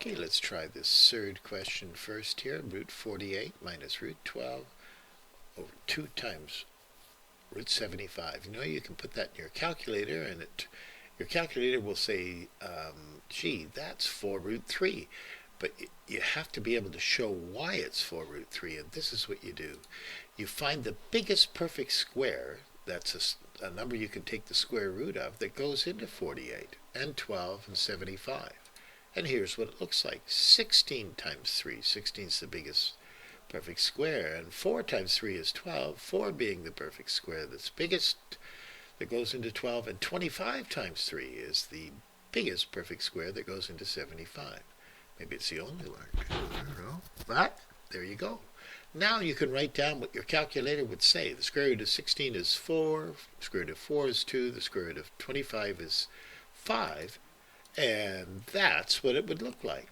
Okay, let's try this third question first here. Root 48 minus root 12 over 2 times root 75. You know, you can put that in your calculator, and your calculator will say, gee, that's 4 root 3. But you have to be able to show why it's 4 root 3, and this is what you do. You find the biggest perfect square, that's a number you can take the square root of, that goes into 48 and 12 and 75. And here's what it looks like. 16 times 3. 16 is the biggest perfect square, and 4 times 3 is 12, 4 being the perfect square that's biggest, that goes into 12, and 25 times 3 is the biggest perfect square that goes into 75. Maybe it's the only one. I don't know. But there you go. Now you can write down what your calculator would say. The square root of 16 is 4, the square root of 4 is 2, the square root of 25 is 5, and that's what it would look like.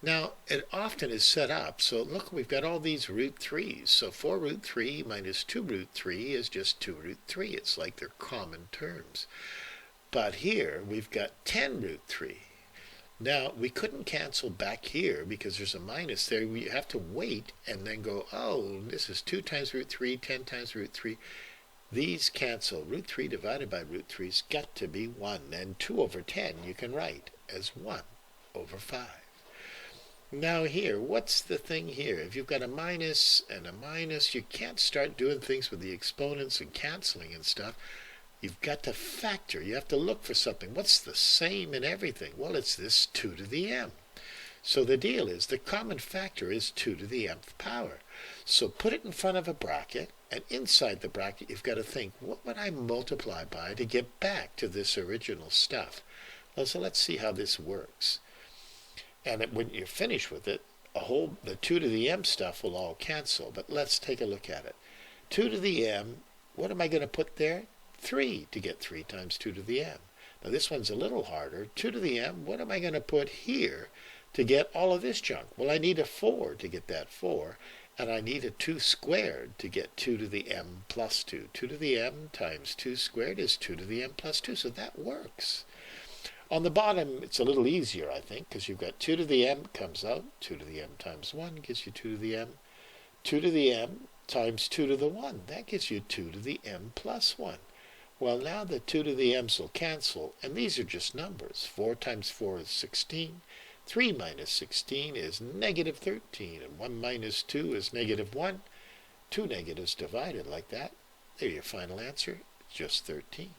Now, it often is set up, so look, we've got all these root 3's. So 4 root 3 minus 2 root 3 is just 2 root 3. It's like they're common terms. But here, we've got 10 root 3. Now, we couldn't cancel back here because there's a minus there. We have to wait and then go, oh, this is 2 times root 3, 10 times root 3. These cancel. Root 3 divided by root 3's got to be 1. And 2 over 10 you can write as 1 over 5. Now here, what's the thing here? If you've got a minus and a minus, you can't start doing things with the exponents and canceling and stuff. You've got to factor. You have to look for something. What's the same in everything? Well, it's this 2 to the m. So the deal is the common factor is 2 to the mth power. So put it in front of a bracket, and inside the bracket you've got to think, what would I multiply by to get back to this original stuff? Well, so let's see how this works. And when you're finished with it, the 2 to the m stuff will all cancel. But let's take a look at it. 2 to the m, what am I going to put there? 3 to get 3 times 2 to the m. Now this one's a little harder. 2 to the m, what am I going to put here to get all of this junk? Well, I need a 4 to get that 4, and I need a 2 squared to get 2 to the m plus 2. 2 to the m times 2 squared is 2 to the m plus 2, so that works. On the bottom, it's a little easier, I think, because you've got 2 to the m comes out. 2 to the m times 1 gives you 2 to the m. 2 to the m times 2 to the 1. That gives you 2 to the m plus 1. Well, now the 2 to the m's will cancel, and these are just numbers. 4 times 4 is 16. 3 minus 16 is negative 13, and 1 minus 2 is negative 1. 2 negatives divided like that. There your final answer, just 13.